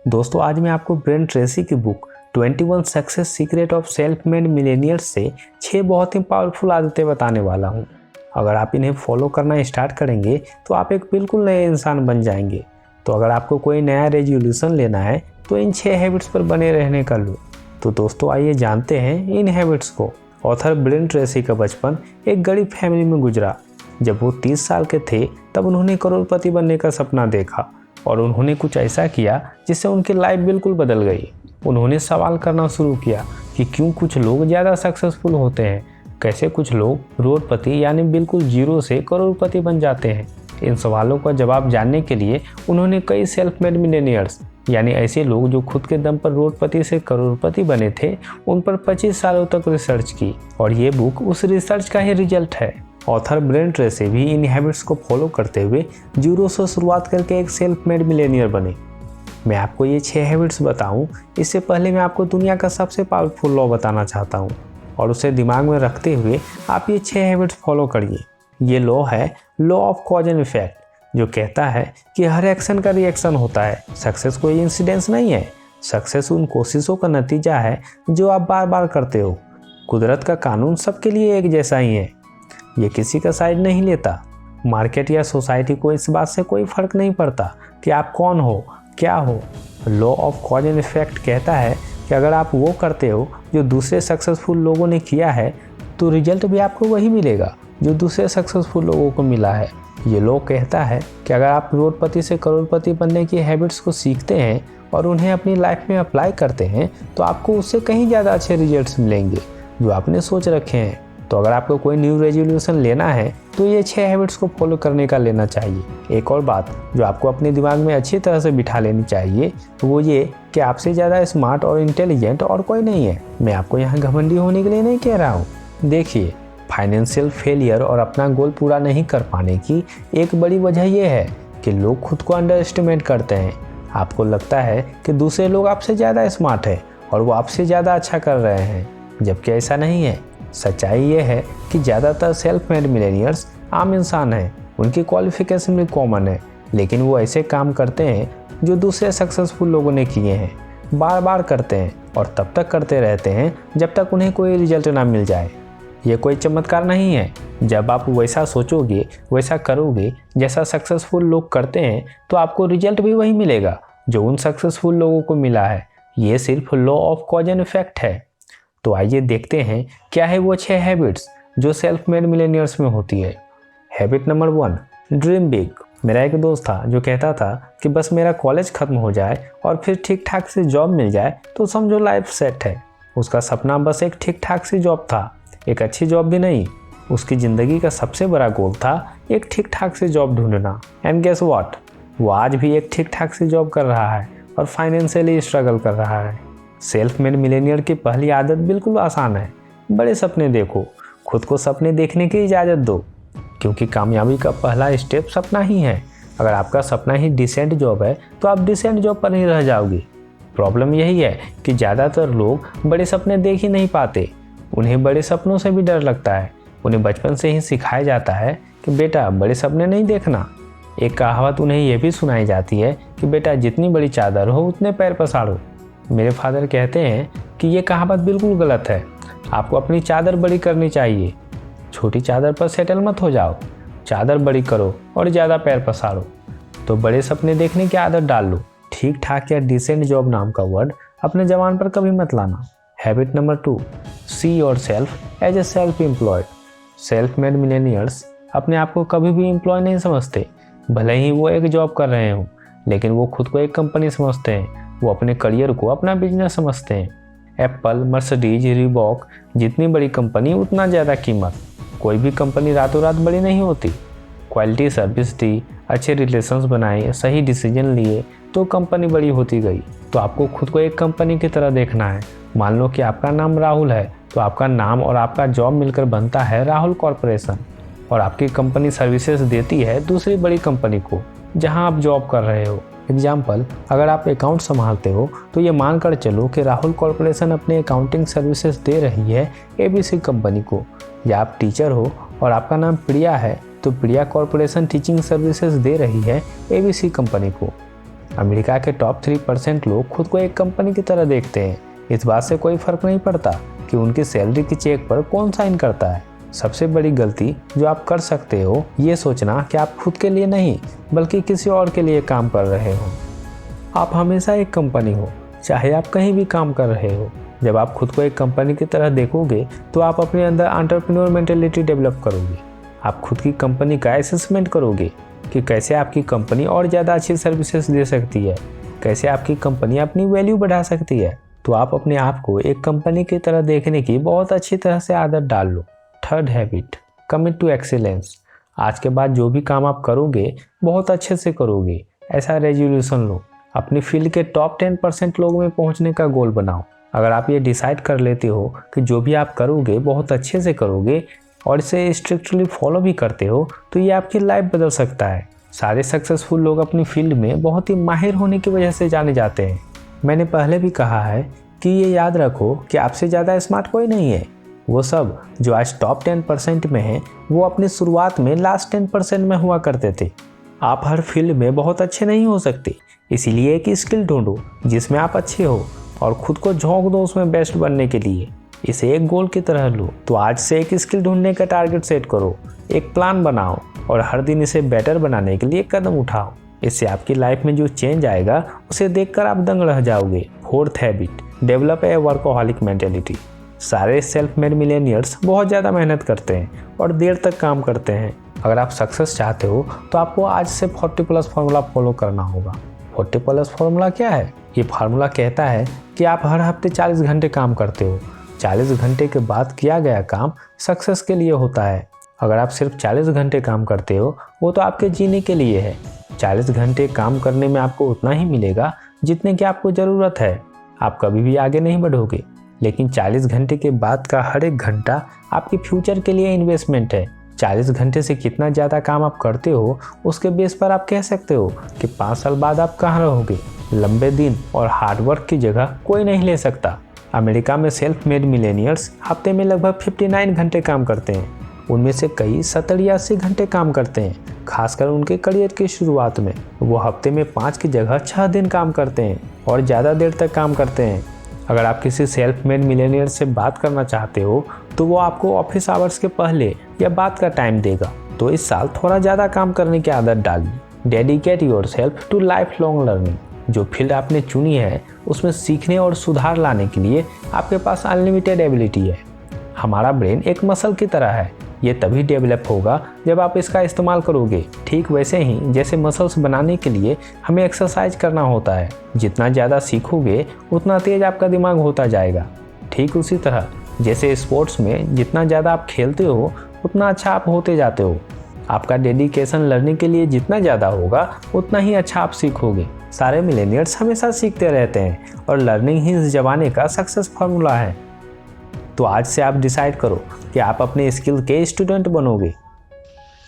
दोस्तों आज मैं आपको ब्रेन ट्रेसी की book 21 success secret of self made millionaires से 6 बहुत ही पावरफुल आदतें बताने वाला हूं। अगर आप इन्हें फॉलो करना स्टार्ट करेंगे तो आप एक बिल्कुल नए इंसान बन जाएंगे। तो अगर आपको कोई नया रेजोल्यूशन लेना है तो इन 6 हैबिट्स पर बने रहने का लो। तो दोस्तों आइए जानते हैं इन हैबिट्स को। ऑथर ब्रेन ट्रेसी का बचपन एक गरीब फैमिली में गुजरा। जब वो 30 साल के थे तब उन्होंने करोड़पति बनने का सपना देखा और उन्होंने कुछ ऐसा किया जिससे उनकी लाइफ बिल्कुल बदल गई। उन्होंने सवाल करना शुरू किया कि क्यों कुछ लोग ज़्यादा सक्सेसफुल होते हैं, कैसे कुछ लोग करोड़पति यानी बिल्कुल जीरो से करोड़पति बन जाते हैं। इन सवालों का जवाब जानने के लिए उन्होंने कई सेल्फ मेड मिलेनियर्स यानी ऐसे लोग जो खुद के दम पर करोड़पति से करोड़पति बने थे उन पर 25 सालों तक रिसर्च की और ये बुक उस रिसर्च का ही रिजल्ट है। ऑथर ब्रेन ट्रेसी भी इन हैबिट्स को फॉलो करते हुए जीरो से शुरुआत करके एक सेल्फ मेड मिलेनियर बने। मैं आपको ये 6 हैबिट्स बताऊं इससे पहले मैं आपको दुनिया का सबसे पावरफुल लॉ बताना चाहता हूं और उसे दिमाग में रखते हुए आप ये 6 हैबिट्स फॉलो करिए। ये लॉ है law of cause and effect, जो कहता है कि हर एक्शन का रिएक्शन होता है। सक्सेस कोई इंसिडेंस नहीं है, सक्सेस उन कोशिशों का नतीजा है जो आप बार बार करते हो। कुदरत का कानून सबके लिए एक जैसा ही है, ये किसी का साइड नहीं लेता। मार्केट या सोसाइटी को इस बात से कोई फर्क नहीं पड़ता कि आप कौन हो, क्या हो। Law of cause and effect कहता है कि अगर आप वो करते हो जो दूसरे सक्सेसफुल लोगों ने किया है तो रिजल्ट भी आपको वही मिलेगा जो दूसरे सक्सेसफुल लोगों को मिला है। ये लॉ कहता है कि अगर आप करोड़पति से करोड़पति बनने की हैबिट्स को सीखते हैं और उन्हें अपनी लाइफ में अप्लाई करते हैं तो आपको उससे कहीं ज़्यादा अच्छे रिजल्ट्स मिलेंगे जो आपने सोच रखे हैं। तो अगर आपको कोई न्यू रेजोल्यूशन लेना है तो ये 6 हैबिट्स को फॉलो करने का लेना चाहिए। एक और बात जो आपको अपने दिमाग में अच्छी तरह से बिठा लेनी चाहिए तो वो ये कि आपसे ज़्यादा स्मार्ट और इंटेलिजेंट और कोई नहीं है। मैं आपको यहाँ घमंडी होने के लिए नहीं कह रहा हूँ। देखिए, फाइनेंशियल फेलियर और अपना गोल पूरा नहीं कर पाने की एक बड़ी वजह यह है कि लोग खुद को अंडर एस्टिमेट करते हैं। आपको लगता है कि दूसरे लोग आपसे ज़्यादा स्मार्ट है और वो आपसे ज़्यादा अच्छा कर रहे हैं, जबकि ऐसा नहीं है। सच्चाई ये है कि ज़्यादातर सेल्फ मेड मिलेनियर्स आम इंसान हैं, उनकी क्वालिफिकेशन भी कॉमन है, लेकिन वो ऐसे काम करते हैं जो दूसरे सक्सेसफुल लोगों ने किए हैं, बार बार करते हैं और तब तक करते रहते हैं जब तक उन्हें कोई रिजल्ट ना मिल जाए। ये कोई चमत्कार नहीं है। जब आप वैसा सोचोगे, वैसा करोगे जैसा सक्सेसफुल लोग करते हैं तो आपको रिजल्ट भी वही मिलेगा जो उन सक्सेसफुल लोगों को मिला है। ये सिर्फ law of cause and effect है। तो आइए देखते हैं क्या है वो 6 हैबिट्स जो सेल्फ मेड मिलेनियर्स में होती है। Habit number 1, dream big. मेरा एक दोस्त था जो कहता था कि बस मेरा कॉलेज खत्म हो जाए और फिर ठीक ठाक से जॉब मिल जाए तो समझो लाइफ सेट है। उसका सपना बस एक ठीक ठाक सी जॉब था, एक अच्छी जॉब भी नहीं। उसकी ज़िंदगी का सबसे बड़ा गोल था एक ठीक ठाक से जॉब ढूंढना। एंड गेस व्हाट, वो आज भी एक ठीक ठाक सी जॉब कर रहा है और फाइनेंशियली स्ट्रगल कर रहा है। सेल्फ मेड मिलेनियर की पहली आदत बिल्कुल आसान है। बड़े सपने देखो, खुद को सपने देखने की इजाज़त दो, क्योंकि कामयाबी का पहला स्टेप सपना ही है। अगर आपका सपना ही डिसेंट जॉब है तो आप डिसेंट जॉब पर ही रह जाओगे। प्रॉब्लम यही है कि ज़्यादातर लोग बड़े सपने देख ही नहीं पाते। उन्हें बड़े सपनों से भी डर लगता है। उन्हें बचपन से ही सिखाया जाता है कि बेटा बड़े सपने नहीं देखना। एक कहावत उन्हें यह भी सुनाई जाती है कि बेटा जितनी बड़ी चादर हो उतने पैर पसारो। मेरे फादर कहते हैं कि ये कहावत बिल्कुल गलत है। आपको अपनी चादर बड़ी करनी चाहिए। छोटी चादर पर सेटल मत हो जाओ, चादर बड़ी करो और ज़्यादा पैर पसारो। तो बड़े सपने देखने की आदत डाल लो। ठीक ठाक या डिसेंट जॉब नाम का वर्ड अपने जबान पर कभी मत लाना। Habit number 2, see yourself as a self employed. Self made millionaires अपने आप को कभी भी एम्प्लॉय नहीं समझते। भले ही वो एक जॉब कर रहे हों, लेकिन वो खुद को एक कंपनी समझते हैं। वो अपने करियर को अपना बिजनेस समझते हैं। एप्पल, मर्सिडीज, रीबॉक, जितनी बड़ी कंपनी उतना ज़्यादा कीमत। कोई भी कंपनी रातों रात बड़ी नहीं होती। क्वालिटी सर्विस दी, अच्छे रिलेशंस बनाए, सही डिसीजन लिए तो कंपनी बड़ी होती गई। तो आपको खुद को एक कंपनी की तरह देखना है। मान लो कि आपका नाम राहुल है तो आपका नाम और आपका जॉब मिलकर बनता है राहुल कॉरपोरेशन और आपकी कंपनी सर्विसेज देती है दूसरी बड़ी कंपनी को जहां आप जॉब कर रहे हो। एग्जाम्पल, अगर आप अकाउंट संभालते हो तो ये मानकर चलो कि राहुल कॉरपोरेशन अपने अकाउंटिंग सर्विसेज दे रही है ABC कंपनी को। या आप टीचर हो और आपका नाम प्रिया है तो प्रिया कॉरपोरेशन टीचिंग सर्विसेज दे रही है ABC कंपनी को। अमेरिका के टॉप 3% लोग खुद को एक कंपनी की तरह देखते हैं। इस बात से कोई फर्क नहीं पड़ता कि उनकी सैलरी की चेक पर कौन साइन करता है। सबसे बड़ी गलती जो आप कर सकते हो ये सोचना कि आप खुद के लिए नहीं बल्कि किसी और के लिए काम कर रहे हो। आप हमेशा एक कंपनी हो, चाहे आप कहीं भी काम कर रहे हो। जब आप खुद को एक कंपनी की तरह देखोगे तो आप अपने अंदर एंटरप्रेन्योर मेंटेलिटी डेवलप करोगे। आप खुद की कंपनी का असेसमेंट करोगे कि कैसे आपकी कंपनी और ज़्यादा अच्छी सर्विसेज दे सकती है, कैसे आपकी कंपनी अपनी वैल्यू बढ़ा सकती है। तो आप अपने आप को एक कंपनी की तरह देखने की बहुत अच्छी तरह से आदत डाल लो। Third habit, commit to excellence. आज के बाद जो भी काम आप करोगे बहुत अच्छे से करोगे, ऐसा रेजोल्यूशन लो। अपनी फील्ड के टॉप 10% लोगों में पहुंचने का गोल बनाओ। अगर आप ये डिसाइड कर लेते हो कि जो भी आप करोगे बहुत अच्छे से करोगे और इसे स्ट्रिक्टली फॉलो भी करते हो तो ये आपकी लाइफ बदल सकता है। सारे सक्सेसफुल लोग अपनी फील्ड में बहुत ही माहिर होने की वजह से जाने जाते हैं। मैंने पहले भी कहा है कि ये याद रखो कि आपसे ज़्यादा स्मार्ट कोई नहीं है। वो सब जो आज टॉप 10% में हैं वो अपनी शुरुआत में लास्ट 10% में हुआ करते थे। आप हर फील्ड में बहुत अच्छे नहीं हो सकते, इसीलिए एक स्किल ढूंढो जिसमें आप अच्छे हो और खुद को झोंक दो उसमें बेस्ट बनने के लिए। इसे एक गोल की तरह लो। तो आज से एक स्किल ढूंढने का टारगेट सेट करो, एक प्लान बनाओ और हर दिन इसे बेटर बनाने के लिए कदम उठाओ। इससे आपकी लाइफ में जो चेंज आएगा उसे देखकर आप दंग रह जाओगे। Fourth habit, develop a workaholic mentality. सारे सेल्फ मेड मिलेनियर्स बहुत ज़्यादा मेहनत करते हैं और देर तक काम करते हैं। अगर आप सक्सेस चाहते हो तो आपको आज से 40+ फार्मूला फॉलो करना होगा। 40+ फार्मूला क्या है? ये फार्मूला कहता है कि आप हर हफ्ते 40 घंटे काम करते हो। 40 घंटे के बाद किया गया काम सक्सेस के लिए होता है। अगर आप सिर्फ 40 घंटे काम करते हो वो तो आपके जीने के लिए है। 40 घंटे काम करने में आपको उतना ही मिलेगा जितने की आपको ज़रूरत है। आप कभी भी आगे नहीं बढ़ोगे, लेकिन 40 घंटे के बाद का हर एक घंटा आपके फ्यूचर के लिए इन्वेस्टमेंट है। 40 घंटे से कितना ज़्यादा काम आप करते हो उसके बेस पर आप कह सकते हो कि 5 साल बाद आप कहाँ रहोगे। लंबे दिन और हार्डवर्क की जगह कोई नहीं ले सकता। अमेरिका में सेल्फ मेड मिलेनियर्स हफ्ते में लगभग 59 घंटे काम करते हैं। उनमें से कई 70 या 80 घंटे काम करते हैं, खासकर उनके करियर की शुरुआत में। वो हफ्ते में 5 की जगह 6 दिन काम करते हैं और ज़्यादा देर तक काम करते हैं। अगर आप किसी सेल्फ मेड मिलेनियर से बात करना चाहते हो तो वो आपको ऑफिस आवर्स के पहले या बाद का टाइम देगा। तो इस साल थोड़ा ज़्यादा काम करने की आदत डालिए। Dedicate yourself to life long learning. जो फील्ड आपने चुनी है उसमें सीखने और सुधार लाने के लिए आपके पास अनलिमिटेड एबिलिटी है। हमारा ब्रेन एक मसल की तरह है, ये तभी डेवलप होगा जब आप इसका इस्तेमाल करोगे। ठीक वैसे ही जैसे मसल्स बनाने के लिए हमें एक्सरसाइज करना होता है। जितना ज़्यादा सीखोगे उतना तेज आपका दिमाग होता जाएगा। ठीक उसी तरह जैसे स्पोर्ट्स में जितना ज़्यादा आप खेलते हो उतना अच्छा आप होते जाते हो। आपका डेडिकेशन लर्निंग के लिए जितना ज़्यादा होगा उतना ही अच्छा आप सीखोगे। सारे मिलेनियर्स हमेशा सीखते रहते हैं और लर्निंग ही इस ज़माने का सक्सेस फार्मूला है। तो आज से आप डिसाइड करो कि आप अपने स्किल के स्टूडेंट बनोगे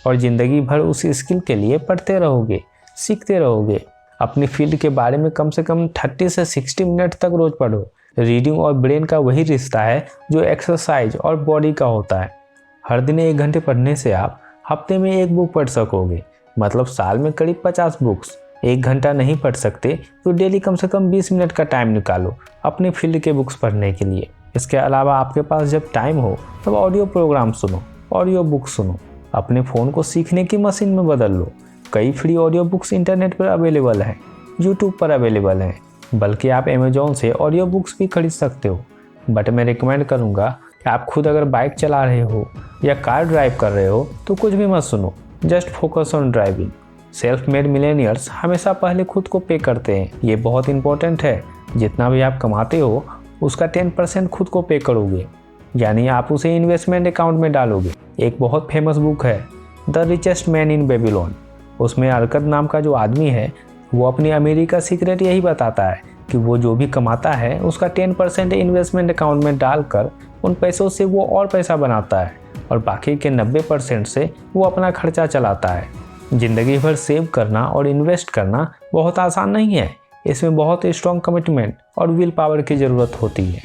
और ज़िंदगी भर उस स्किल के लिए पढ़ते रहोगे, सीखते रहोगे। अपनी फील्ड के बारे में कम से कम 30 से 60 मिनट तक रोज़ पढ़ो। रीडिंग और ब्रेन का वही रिश्ता है जो एक्सरसाइज और बॉडी का होता है। हर दिन 1 घंटे पढ़ने से आप हफ्ते में 1 बुक पढ़ सकोगे, मतलब साल में करीब 50 बुक्स। 1 घंटा नहीं पढ़ सकते तो डेली कम से कम 20 मिनट का टाइम निकालो अपनी फील्ड के बुक्स पढ़ने के लिए। इसके अलावा आपके पास जब टाइम हो तब ऑडियो प्रोग्राम सुनो, ऑडियो बुक सुनो। अपने फ़ोन को सीखने की मशीन में बदल लो। कई फ्री ऑडियो बुक्स इंटरनेट पर अवेलेबल हैं, यूट्यूब पर अवेलेबल हैं, बल्कि आप अमेजोन से ऑडियो बुक्स भी खरीद सकते हो। बट मैं रिकमेंड करूँगा कि आप खुद अगर बाइक चला रहे हो या कार ड्राइव कर रहे हो तो कुछ भी मत सुनो, just focus on driving. Self made millionaires हमेशा पहले खुद को पे करते हैं, ये बहुत इंपॉर्टेंट है। जितना भी आप कमाते हो उसका 10% खुद को पे करोगे, यानी आप उसे इन्वेस्टमेंट अकाउंट में डालोगे। एक बहुत फेमस बुक है the richest man in Babylon. उसमें अरकद नाम का जो आदमी है वो अपनी अमीरी का सीक्रेट यही बताता है कि वो जो भी कमाता है उसका 10% इन्वेस्टमेंट अकाउंट में डालकर उन पैसों से वो और पैसा बनाता है और बाकी के 90% से वो अपना खर्चा चलाता है। ज़िंदगी भर सेव करना और इन्वेस्ट करना बहुत आसान नहीं है, इसमें बहुत स्ट्रॉन्ग कमिटमेंट और विल पावर की ज़रूरत होती है।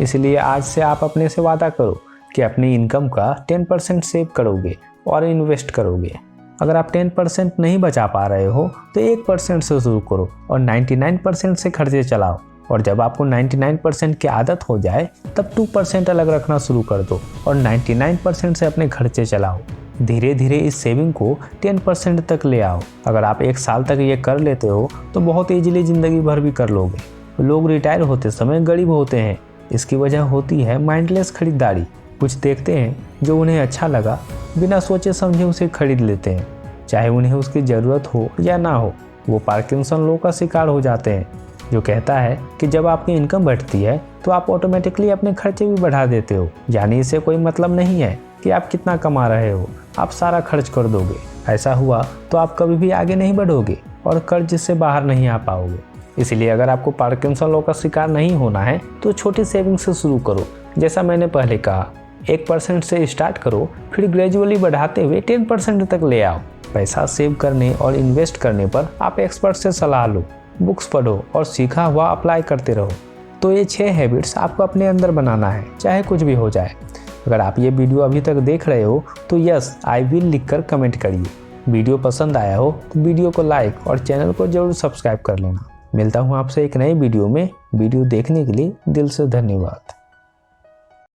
इसलिए आज से आप अपने से वादा करो कि अपनी इनकम का 10% सेव करोगे और इन्वेस्ट करोगे। अगर आप 10% नहीं बचा पा रहे हो तो 1% से शुरू करो और 99% से खर्चे चलाओ। और जब आपको 99% की आदत हो जाए तब 2% अलग रखना शुरू कर दो और 99% से अपने खर्चे चलाओ। धीरे धीरे इस सेविंग को 10% तक ले आओ। अगर आप 1 साल तक ये कर लेते हो तो बहुत ईजिली ज़िंदगी भर भी कर लोगे। लोग रिटायर होते समय गरीब होते हैं। इसकी वजह होती है माइंडलेस खरीदारी। कुछ देखते हैं जो उन्हें अच्छा लगा, बिना सोचे समझे उसे खरीद लेते हैं, चाहे उन्हें उसकी ज़रूरत हो या ना हो। वो पार्किंसन लॉ का शिकार हो जाते हैं, जो कहता है कि जब आपकी इनकम बढ़ती है तो आप ऑटोमेटिकली अपने खर्चे भी बढ़ा देते हो। यानी इससे कोई मतलब नहीं है कि आप कितना कमा रहे हो, आप सारा खर्च कर दोगे। ऐसा हुआ तो आप कभी भी आगे नहीं बढ़ोगे और कर्ज से बाहर नहीं आ पाओगे। इसलिए अगर आपको पार्किंसन लॉ का शिकार नहीं होना है तो छोटी सेविंग से शुरू करो। जैसा मैंने पहले कहा, 1% से स्टार्ट करो, फिर ग्रेजुअली बढ़ाते हुए 10% तक ले आओ। पैसा सेव करने और इन्वेस्ट करने पर आप एक्सपर्ट से सलाह लो, बुक्स पढ़ो और सीखा हुआ अप्लाई करते रहो। तो ये 6 हैबिट्स आपको अपने अंदर बनाना है, चाहे कुछ भी हो जाए। अगर आप ये वीडियो अभी तक देख रहे हो तो यस आई विल लिखकर कमेंट करिए। वीडियो पसंद आया हो तो वीडियो को लाइक और चैनल को जरूर सब्सक्राइब कर लेना। मिलता हूँ आपसे एक नई वीडियो में। वीडियो देखने के लिए दिल से धन्यवाद।